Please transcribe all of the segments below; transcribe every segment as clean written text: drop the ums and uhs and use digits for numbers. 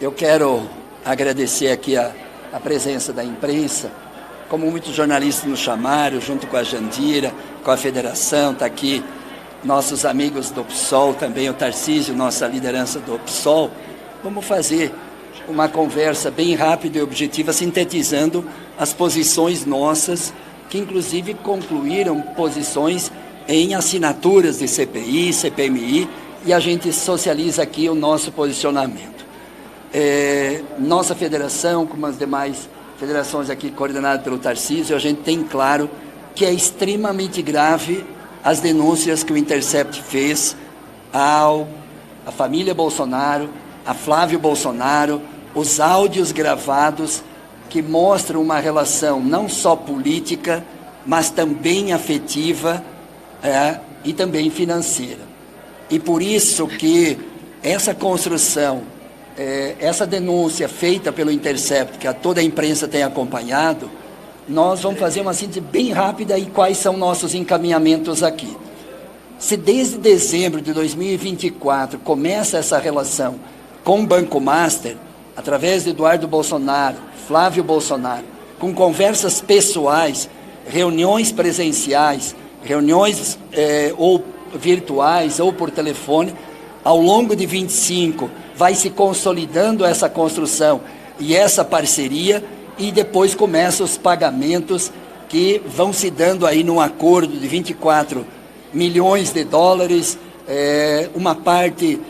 Eu quero agradecer aqui a presença da imprensa, como muitos jornalistas nos chamaram, junto com a Jandira, com a federação, está aqui nossos amigos do PSOL, também o Tarcísio, nossa liderança do PSOL. Vamos fazer uma conversa bem rápida e objetiva, sintetizando as posições nossas, que inclusive concluíram posições em assinaturas de CPI, CPMI, e a gente socializa aqui o nosso posicionamento. Nossa federação, como as demais federações aqui coordenadas pelo Tarcísio, a gente tem claro que é extremamente grave as denúncias que o Intercept fez à família Bolsonaro, a Flávio Bolsonaro, os áudios gravados que mostram uma relação não só política, mas também afetiva e também financeira. E por isso que essa construção, essa denúncia feita pelo Intercept, que toda a imprensa tem acompanhado, nós vamos fazer uma síntese bem rápida e quais são nossos encaminhamentos aqui. Se desde dezembro de 2024 começa essa relação com o Banco Master, através de Eduardo Bolsonaro, Flávio Bolsonaro, com conversas pessoais, reuniões presenciais, reuniões ou virtuais ou por telefone, ao longo de 25 vai se consolidando essa construção e essa parceria, e depois começam os pagamentos que vão se dando aí num acordo de 24 milhões de dólares, uma parte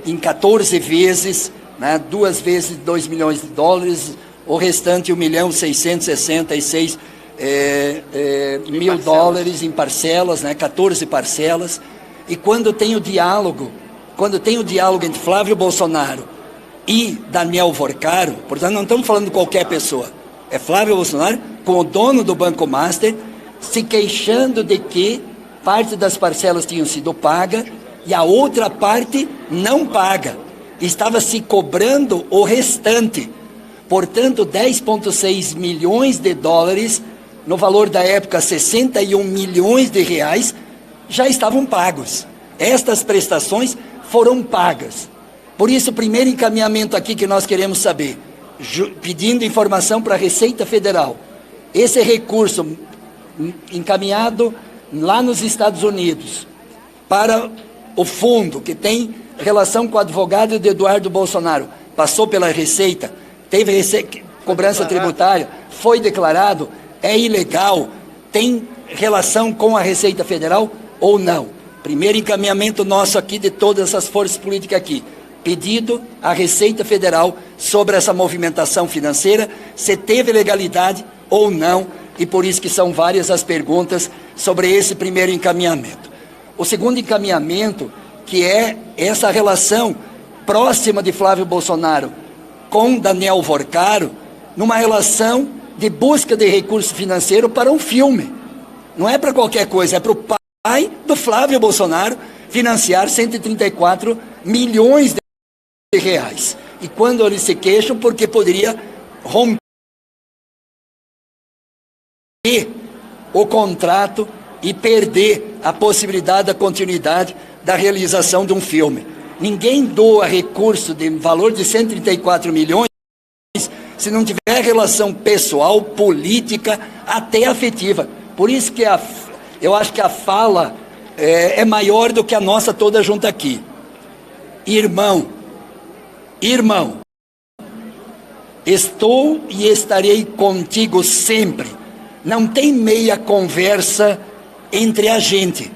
em 14 vezes, né, 2 vezes 2 milhões de dólares, o restante 1.666.000 dólares em parcelas, né, 14 parcelas. E quando tem o diálogo entre Flávio Bolsonaro e Daniel Vorcaro, portanto não estamos falando de qualquer pessoa, é Flávio Bolsonaro com o dono do Banco Master, se queixando de que parte das parcelas tinham sido paga e a outra parte não paga. Estava se cobrando o restante. Portanto, 10,6 milhões de dólares, no valor da época 61 milhões de reais, já estavam pagos. Estas prestações foram pagas. Por isso, o primeiro encaminhamento aqui que nós queremos saber, pedindo informação para a Receita Federal, esse recurso encaminhado lá nos Estados Unidos para o fundo que tem relação com o advogado de Eduardo Bolsonaro, passou pela Receita, teve cobrança tributária, foi declarado, é ilegal, tem relação com a Receita Federal ou não? Primeiro encaminhamento nosso aqui de todas essas forças políticas aqui, pedido à Receita Federal sobre essa movimentação financeira, se teve legalidade ou não, e por isso que são várias as perguntas sobre esse primeiro encaminhamento. O segundo encaminhamento, que é essa relação próxima de Flávio Bolsonaro com Daniel Vorcaro, numa relação de busca de recurso financeiro para um filme. Não é para qualquer coisa, é para o pai do Flávio Bolsonaro financiar 134 milhões de reais. E quando eles se queixam, porque poderia romper o contrato e perder a possibilidade da continuidade da realização de um filme. Ninguém doa recurso de valor de 134 milhões se não tiver relação pessoal, política, até afetiva. Por isso que eu acho que a fala é maior do que a nossa toda junta aqui. Irmão, estou e estarei contigo sempre. Não tem meia conversa entre a gente.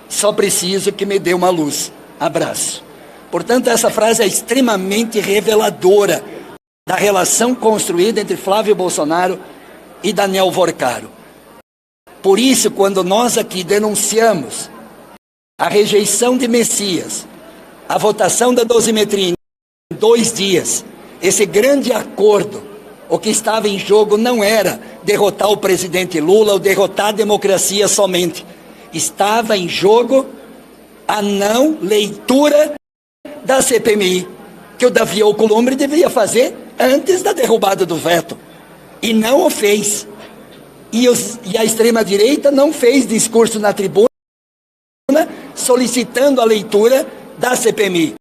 Só preciso que me dê uma luz. Abraço. Portanto, essa frase é extremamente reveladora da relação construída entre Flávio Bolsonaro e Daniel Vorcaro. Por isso, quando nós aqui denunciamos a rejeição de Messias, a votação da dosimetria em 2 dias, esse grande acordo, o que estava em jogo não era derrotar o presidente Lula ou derrotar a democracia somente. Estava em jogo a não leitura da CPMI, que o Davi Alcolumbre deveria fazer antes da derrubada do veto. E não o fez. E a extrema-direita não fez discurso na tribuna solicitando a leitura da CPMI.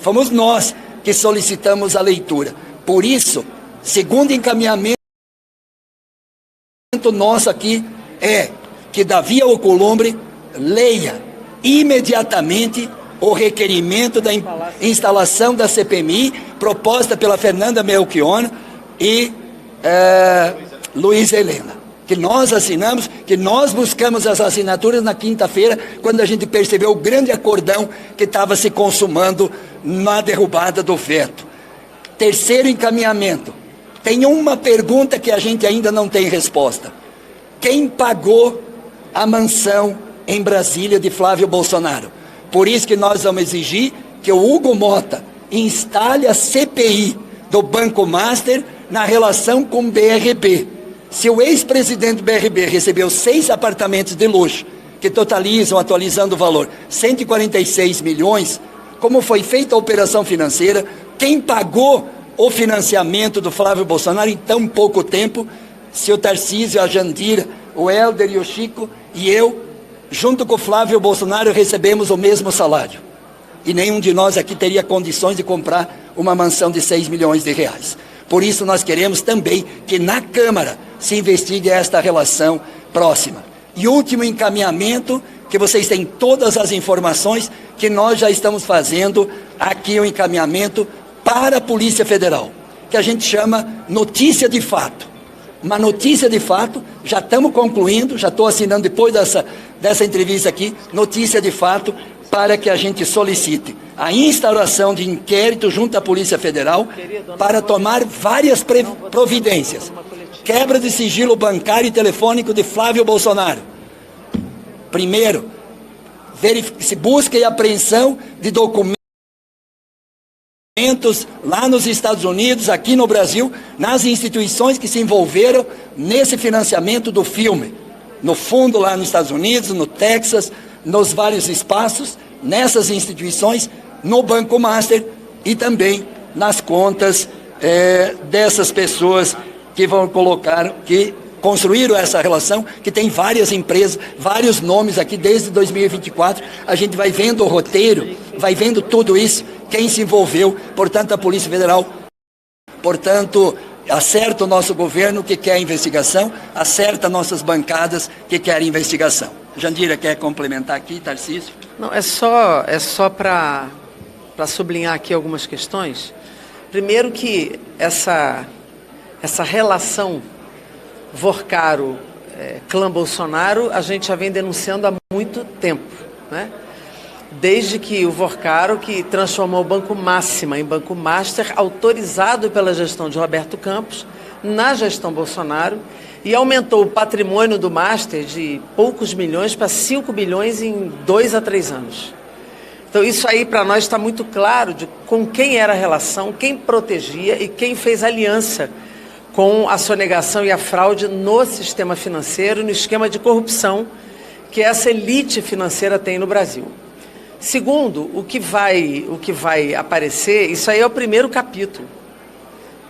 Fomos nós, que solicitamos a leitura. Por isso, segundo encaminhamento nosso aqui é que Davi Alcolumbre leia imediatamente o requerimento da instalação da CPMI proposta pela Fernanda Melchiona e Luiz Helena, que nós assinamos, que nós buscamos as assinaturas na quinta-feira, quando a gente percebeu o grande acordão que estava se consumando na derrubada do veto. Terceiro encaminhamento. Tem uma pergunta que a gente ainda não tem resposta. Quem pagou a mansão em Brasília de Flávio Bolsonaro? Por isso que nós vamos exigir que o Hugo Mota instale a CPI do Banco Master na relação com o BRB. Se o ex-presidente do BRB recebeu 6 apartamentos de luxo, que totalizam, atualizando o valor, 146 milhões, como foi feita a operação financeira, quem pagou o financiamento do Flávio Bolsonaro em tão pouco tempo, se o Tarcísio, a Jandira, o Helder e o Chico e eu, junto com o Flávio Bolsonaro, recebemos o mesmo salário. E nenhum de nós aqui teria condições de comprar uma mansão de 6 milhões de reais. Por isso nós queremos também que na Câmara se investigue esta relação próxima. E último encaminhamento, que vocês têm todas as informações, que nós já estamos fazendo aqui o encaminhamento para a Polícia Federal, que a gente chama notícia de fato. Uma notícia de fato, já estamos concluindo, já estou assinando depois dessa entrevista aqui, notícia de fato, para que a gente solicite a instauração de inquérito junto à Polícia Federal para tomar várias providências. Quebra de sigilo bancário e telefônico de Flávio Bolsonaro. Primeiro, se busca e apreensão de documentos lá nos Estados Unidos, aqui no Brasil, nas instituições que se envolveram nesse financiamento do filme. No fundo, lá nos Estados Unidos, no Texas, nos vários espaços, nessas instituições, no Banco Master e também nas contas dessas pessoas que vão colocar, que construíram essa relação, que tem várias empresas, vários nomes aqui desde 2024. A gente vai vendo o roteiro, vai vendo tudo isso, quem se envolveu. Portanto, a Polícia Federal, portanto, acerta o nosso governo que quer investigação, acerta nossas bancadas que querem investigação. Jandira, quer complementar aqui, Tarcísio? Não, é só para sublinhar aqui algumas questões. Primeiro que essa relação Vorcaro, clã Bolsonaro, a gente já vem denunciando há muito tempo, né? Desde que o Vorcaro, que transformou o Banco Máxima em Banco Master, autorizado pela gestão de Roberto Campos, na gestão Bolsonaro, e aumentou o patrimônio do Master de poucos milhões para 5 bilhões em 2 a 3 anos. Então isso aí para nós está muito claro de com quem era a relação, quem protegia e quem fez aliança com a sonegação e a fraude no sistema financeiro, no esquema de corrupção que essa elite financeira tem no Brasil. Segundo, o que vai aparecer, isso aí é o primeiro capítulo.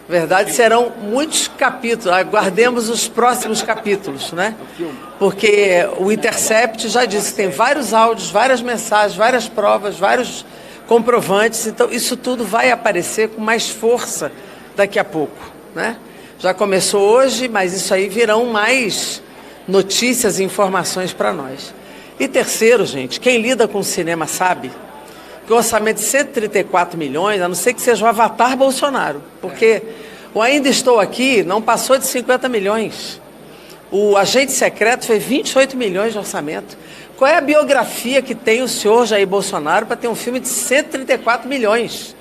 Na verdade, serão muitos capítulos, aguardemos os próximos capítulos, né? Porque o Intercept já disse que tem vários áudios, várias mensagens, várias provas, vários comprovantes, então isso tudo vai aparecer com mais força daqui a pouco, né? Já começou hoje, mas isso aí virão mais notícias e informações para nós. E terceiro, gente, quem lida com cinema sabe que o orçamento de 134 milhões, a não ser que seja o avatar Bolsonaro, porque o Ainda Estou Aqui não passou de 50 milhões. O Agente Secreto foi 28 milhões de orçamento. Qual é a biografia que tem o senhor Jair Bolsonaro para ter um filme de 134 milhões?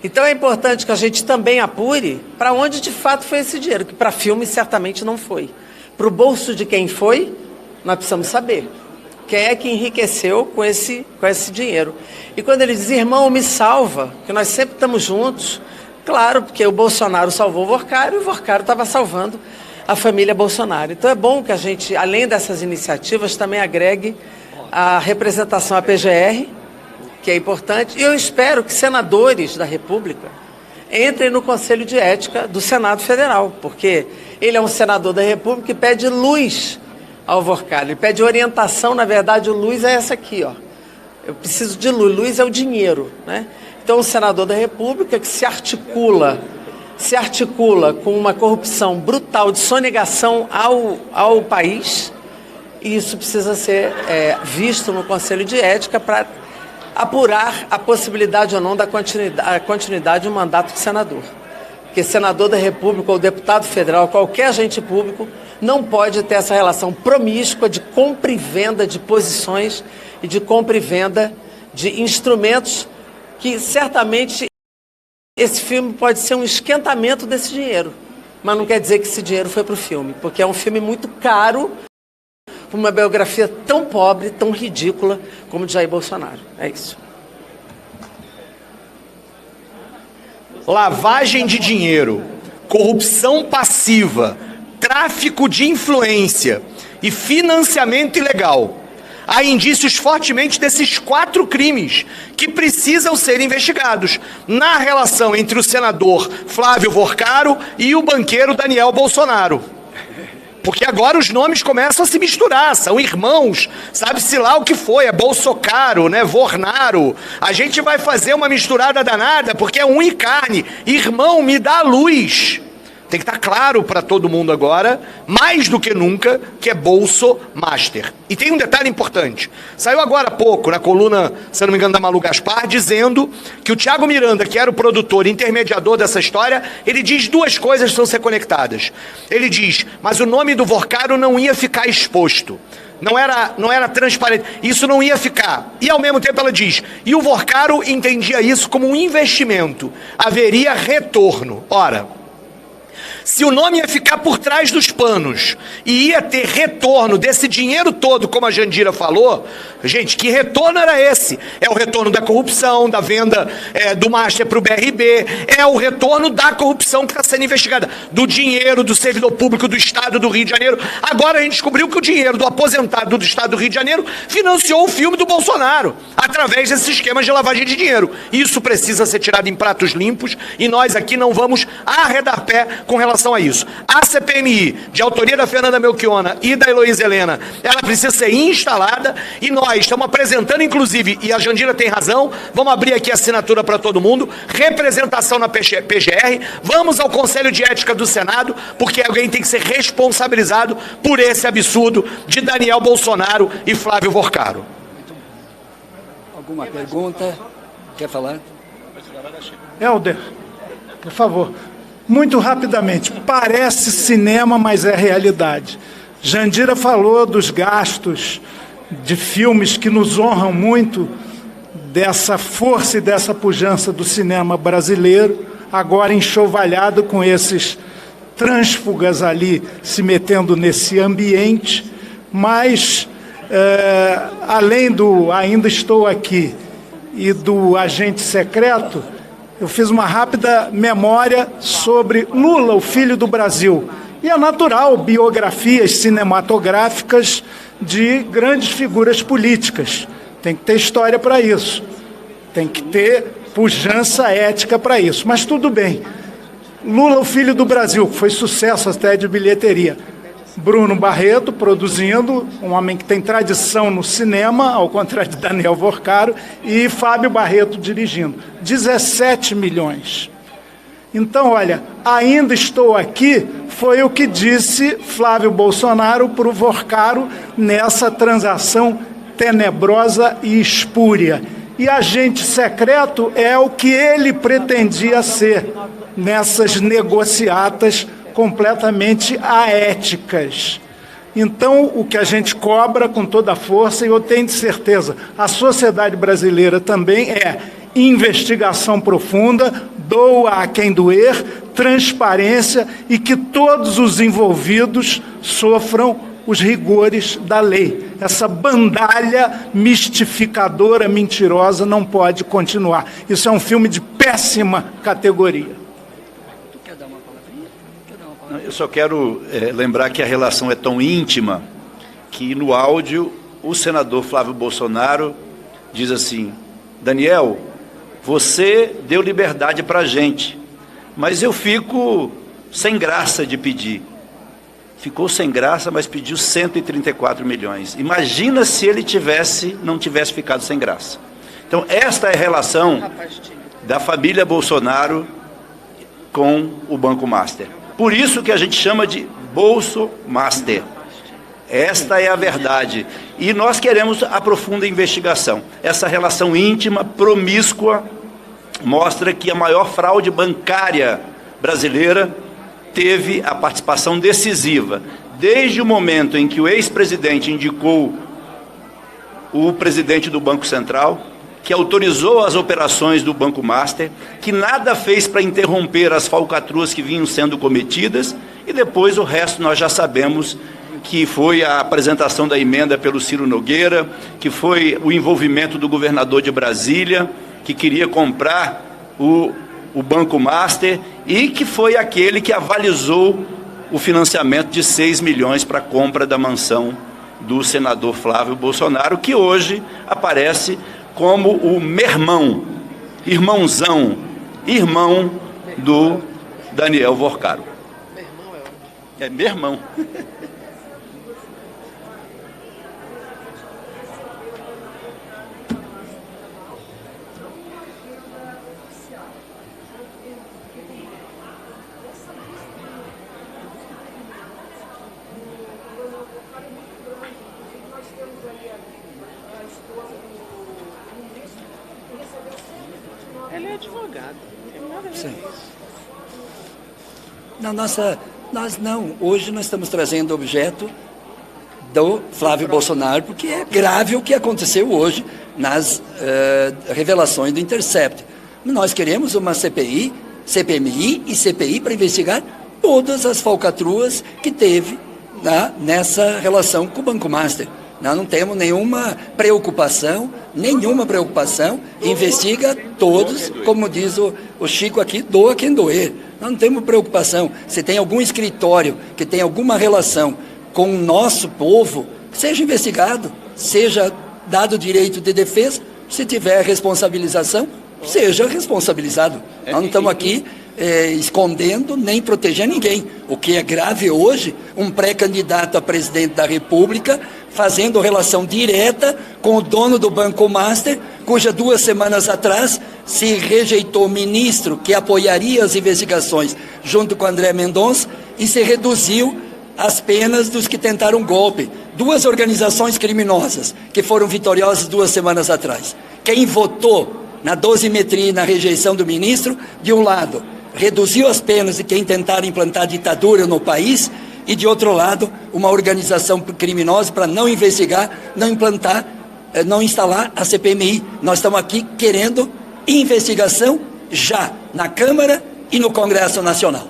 Então é importante que a gente também apure para onde de fato foi esse dinheiro, que para filme certamente não foi. Para o bolso de quem foi, nós precisamos saber. Quem é que enriqueceu com esse dinheiro? E quando ele diz, irmão, me salva, que nós sempre estamos juntos, claro, porque o Bolsonaro salvou o Vorcaro e o Vorcaro estava salvando a família Bolsonaro. Então é bom que a gente, além dessas iniciativas, também agregue a representação à PGR, que é importante, e eu espero que senadores da República entrem no Conselho de Ética do Senado Federal, porque ele é um senador da República que pede luz ao Vorcaro, ele pede orientação. Na verdade, o luz é essa aqui, ó. Eu preciso de luz, luz é o dinheiro, né? Então, um senador da República que se articula com uma corrupção brutal de sonegação ao país, e isso precisa ser visto no Conselho de Ética para apurar a possibilidade ou não da continuidade do mandato do senador. Porque senador da República ou deputado federal, qualquer agente público, não pode ter essa relação promíscua de compra e venda de posições e de compra e venda de instrumentos que certamente esse filme pode ser um esquentamento desse dinheiro. Mas não quer dizer que esse dinheiro foi para o filme, porque é um filme muito caro para uma biografia tão pobre, tão ridícula como de Jair Bolsonaro. É isso. Lavagem de dinheiro, corrupção passiva, tráfico de influência e financiamento ilegal. Há indícios fortemente desses 4 crimes que precisam ser investigados na relação entre o senador Flávio Vorcaro e o banqueiro Daniel Bolsonaro. Porque agora os nomes começam a se misturar, são irmãos, sabe-se lá o que foi, é Bolsocaro, né, Vornaro. A gente vai fazer uma misturada danada, porque é um e carne. Irmão, me dá a luz. Tem que estar claro para todo mundo agora, mais do que nunca, que é Bolso Master. E tem um detalhe importante. Saiu agora há pouco, na coluna, se não me engano, da Malu Gaspar, dizendo que o Thiago Miranda, que era o produtor, intermediador dessa história, ele diz 2 coisas que precisam ser conectadas. Ele diz, mas o nome do Vorcaro não ia ficar exposto. Não era transparente, isso não ia ficar. E ao mesmo tempo ela diz, e o Vorcaro entendia isso como um investimento. Haveria retorno. Ora, se o nome ia ficar por trás dos panos e ia ter retorno desse dinheiro todo, como a Jandira falou, gente, que retorno era esse? É o retorno da corrupção, da venda do Master para o BRB, é o retorno da corrupção que está sendo investigada, do dinheiro do servidor público do Estado do Rio de Janeiro. Agora a gente descobriu que o dinheiro do aposentado do Estado do Rio de Janeiro financiou o filme do Bolsonaro, através desses esquemas de lavagem de dinheiro. Isso precisa ser tirado em pratos limpos e nós aqui não vamos arredar pé com relação a isso. A CPMI, de autoria da Fernanda Melchiona e da Heloísa Helena, ela precisa ser instalada e nós estamos apresentando, inclusive, e a Jandira tem razão, vamos abrir aqui a assinatura para todo mundo, representação na PGR, vamos ao Conselho de Ética do Senado, porque alguém tem que ser responsabilizado por esse absurdo de Daniel Bolsonaro e Flávio Vorcaro. Alguma pergunta? Quer falar? Helder, por favor. Muito rapidamente, parece cinema, mas é realidade. Jandira falou dos gastos de filmes que nos honram muito, dessa força e dessa pujança do cinema brasileiro, agora enxovalhado com esses trânsfugas ali se metendo nesse ambiente, mas além do Ainda Estou Aqui e do Agente Secreto, eu fiz uma rápida memória sobre Lula, o filho do Brasil. E é natural, biografias cinematográficas de grandes figuras políticas. Tem que ter história para isso. Tem que ter pujança ética para isso. Mas tudo bem. Lula, o filho do Brasil, que foi sucesso até de bilheteria. Bruno Barreto produzindo, um homem que tem tradição no cinema, ao contrário de Daniel Vorcaro, e Fábio Barreto dirigindo. 17 milhões. Então, olha, Ainda Estou Aqui foi o que disse Flávio Bolsonaro para o Vorcaro nessa transação tenebrosa e espúria. E Agente Secreto é o que ele pretendia ser nessas negociatas completamente aéticas. Então, o que a gente cobra com toda a força, e eu tenho de certeza, a sociedade brasileira também é investigação profunda, doa a quem doer, transparência e que todos os envolvidos sofram os rigores da lei. Essa bandalha mistificadora, mentirosa, não pode continuar. Isso é um filme de péssima categoria. Eu só quero lembrar que a relação é tão íntima que no áudio o senador Flávio Bolsonaro diz assim: Daniel, você deu liberdade para a gente, mas eu fico sem graça de pedir. Ficou sem graça, mas pediu 134 milhões. Imagina se ele não tivesse ficado sem graça. Então, esta é a relação da família Bolsonaro com o Banco Master. Por isso que a gente chama de Bolso Master. Esta é a verdade. E nós queremos a profunda investigação. Essa relação íntima, promíscua, mostra que a maior fraude bancária brasileira teve a participação decisiva. Desde o momento em que o ex-presidente indicou o presidente do Banco Central, que autorizou as operações do Banco Master, que nada fez para interromper as falcatruas que vinham sendo cometidas, e depois o resto nós já sabemos, que foi a apresentação da emenda pelo Ciro Nogueira, que foi o envolvimento do governador de Brasília, que queria comprar o Banco Master, e que foi aquele que avalizou o financiamento de 6 milhões para a compra da mansão do senador Flávio Bolsonaro, que hoje aparece como o mermão, irmãozão, irmão do Daniel Vorcaro. É mermão. Ele é advogado. Sim. Não, nós não. Hoje nós estamos trazendo o objeto do Flávio Bolsonaro, porque é grave o que aconteceu hoje nas revelações do Intercept. Nós queremos uma CPI, CPMI e CPI para investigar todas as falcatruas que teve nessa relação com o Banco Master. Nós não temos nenhuma preocupação, investiga todos, como diz o Chico aqui, doa quem doer. Nós não temos preocupação. Se tem algum escritório que tem alguma relação com o nosso povo, seja investigado, seja dado direito de defesa, se tiver responsabilização, seja responsabilizado. Nós não estamos aqui escondendo nem protegendo ninguém. O que é grave hoje, um pré-candidato a presidente da República fazendo relação direta com o dono do Banco Master, cuja 2 semanas atrás se rejeitou ministro que apoiaria as investigações junto com André Mendonça e se reduziu as penas dos que tentaram golpe. 2 organizações criminosas que foram vitoriosas 2 semanas atrás. Quem votou na dosimetria e na rejeição do ministro, de um lado, reduziu as penas de quem tentaram implantar ditadura no país, e de outro lado, uma organização criminosa para não investigar, não instalar a CPMI. Nós estamos aqui querendo investigação já na Câmara e no Congresso Nacional.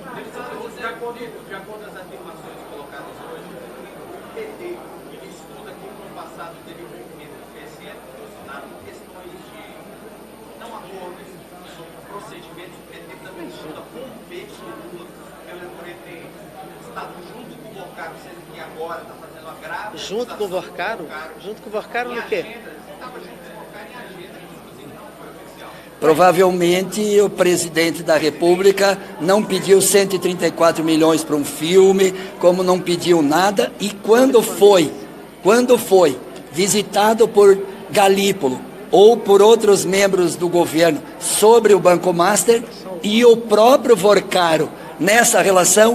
Junto com o Vorcaro? Junto com o Vorcaro no quê? Provavelmente o presidente da República não pediu 134 milhões para um filme, como não pediu nada, e quando foi visitado por Galípolo ou por outros membros do governo sobre o Banco Master e o próprio Vorcaro nessa relação,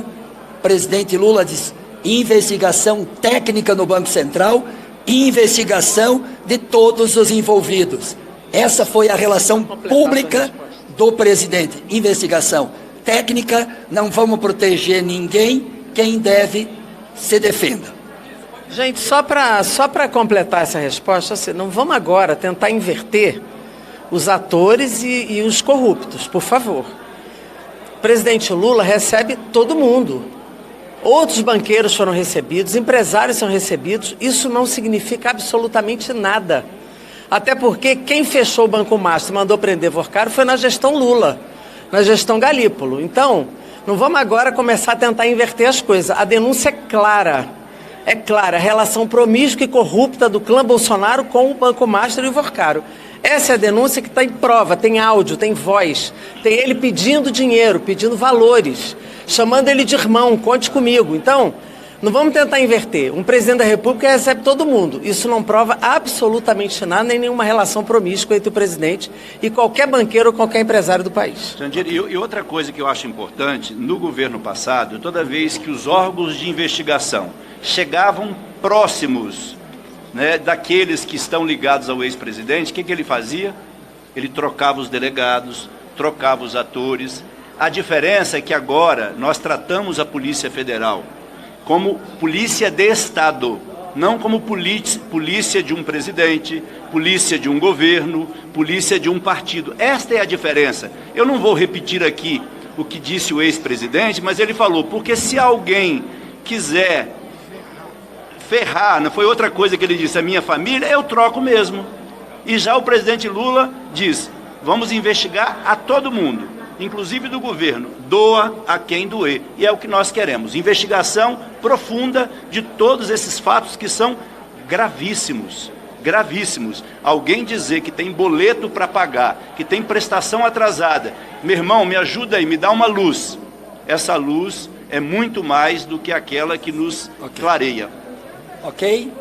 o presidente Lula disse: investigação técnica no Banco Central e investigação de todos os envolvidos. Essa foi a relação pública do presidente. Investigação técnica, não vamos proteger ninguém, quem deve se defenda. Gente, só para completar essa resposta, assim, não vamos agora tentar inverter os atores e os corruptos, por favor. O presidente Lula recebe todo mundo. Outros banqueiros foram recebidos, empresários são recebidos, isso não significa absolutamente nada. Até porque quem fechou o Banco Master e mandou prender Vorcaro foi na gestão Lula, na gestão Galípolo. Então, não vamos agora começar a tentar inverter as coisas. A denúncia é clara, a relação promíscua e corrupta do clã Bolsonaro com o Banco Master e o Vorcaro. Essa é a denúncia que está em prova, tem áudio, tem voz, tem ele pedindo dinheiro, pedindo valores, chamando ele de irmão, conte comigo. Então, Não vamos tentar inverter. Um presidente da República recebe todo mundo. Isso não prova absolutamente nada, nem nenhuma relação promíscua entre o presidente e qualquer banqueiro ou qualquer empresário do país. Jandira, e outra coisa que eu acho importante, no governo passado, toda vez que os órgãos de investigação chegavam próximos, né, daqueles que estão ligados ao ex-presidente, o que ele fazia? Ele trocava os delegados, trocava os atores. A diferença é que agora nós tratamos a Polícia Federal como polícia de Estado, não como polícia de um presidente, polícia de um governo, polícia de um partido. Esta é a diferença. Eu não vou repetir aqui o que disse o ex-presidente, mas ele falou, porque se alguém quiser ferrar, não foi outra coisa que ele disse, a minha família, eu troco mesmo. E já o presidente Lula diz, vamos investigar a todo mundo, inclusive do governo, doa a quem doer. E é o que nós queremos, investigação profunda de todos esses fatos que são gravíssimos, gravíssimos. Alguém dizer que tem boleto para pagar, que tem prestação atrasada, meu irmão, me ajuda aí, me dá uma luz. Essa luz é muito mais do que aquela que nos clareia. Ok?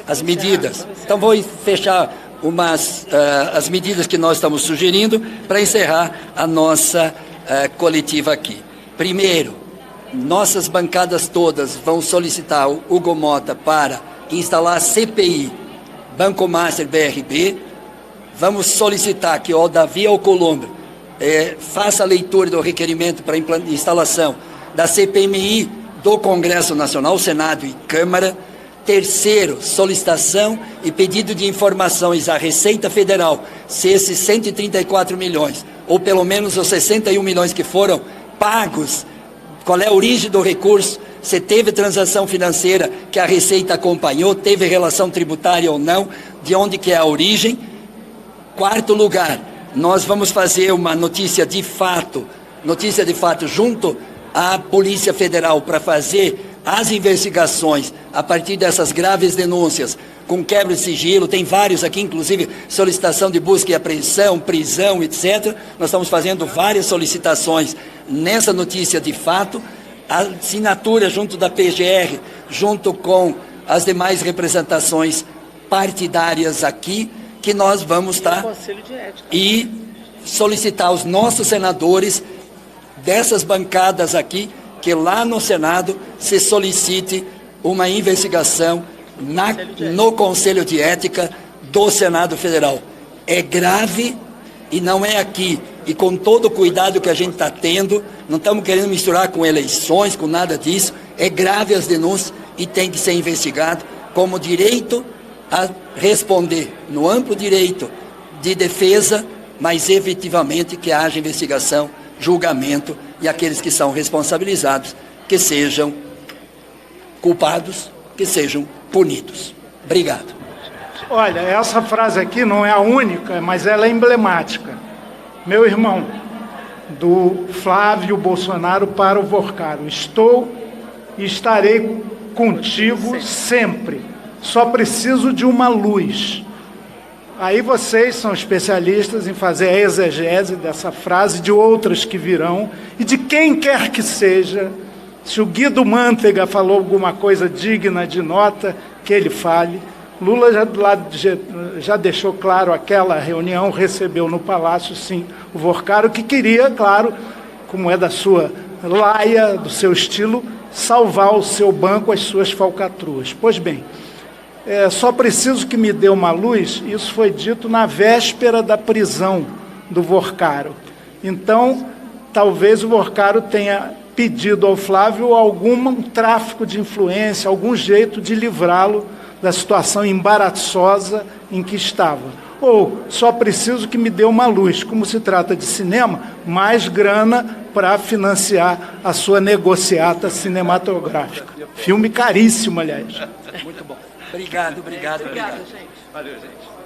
As medidas. Então vou fechar as medidas que nós estamos sugerindo para encerrar a nossa coletiva aqui. Primeiro, nossas bancadas todas vão solicitar o Hugo Mota para instalar a CPI Banco Master BRB. Vamos solicitar que o Davi Alcolumbre faça a leitura do requerimento para instalação da CPMI do Congresso Nacional, Senado e Câmara. Terceiro, solicitação e pedido de informações à Receita Federal, se esses 134 milhões, ou pelo menos os 61 milhões que foram pagos, qual é a origem do recurso, se teve transação financeira que a Receita acompanhou, teve relação tributária ou não, de onde que é a origem. Quarto lugar, nós vamos fazer uma notícia de fato junto à Polícia Federal para fazer as investigações a partir dessas graves denúncias com quebra de sigilo, tem vários aqui, inclusive solicitação de busca e apreensão, prisão, etc. Nós estamos fazendo várias solicitações nessa notícia de fato, a assinatura junto da PGR, junto com as demais representações partidárias aqui, que nós vamos estar e solicitar aos nossos senadores dessas bancadas aqui, que lá no Senado se solicite uma investigação no Conselho de Ética do Senado Federal. É grave e não é aqui. E com todo o cuidado que a gente está tendo, não estamos querendo misturar com eleições, com nada disso. É grave as denúncias e tem que ser investigado como direito a responder, no amplo direito de defesa, mas efetivamente que haja investigação, julgamento e aqueles que são responsabilizados, que sejam culpados, que sejam punidos. Obrigado. Olha, essa frase aqui não é a única, mas ela é emblemática. Meu irmão, do Flávio Bolsonaro para o Vorcaro, estou e estarei contigo sempre. Só preciso de uma luz. Aí vocês são especialistas em fazer a exegese dessa frase, de outras que virão, e de quem quer que seja. Se o Guido Mantega falou alguma coisa digna de nota, que ele fale. Lula já deixou claro, aquela reunião, recebeu no Palácio, sim, o Vorcaro, que queria, claro, como é da sua laia, do seu estilo, salvar o seu banco, as suas falcatruas. Pois bem, só preciso que me dê uma luz, isso foi dito na véspera da prisão do Vorcaro. Então, talvez o Vorcaro tenha pedido ao Flávio algum tráfico de influência, algum jeito de livrá-lo da situação embaraçosa em que estava. Ou, só preciso que me dê uma luz, como se trata de cinema, mais grana para financiar a sua negociata cinematográfica. Filme caríssimo, aliás. Muito bom. Obrigado, gente. Valeu, gente.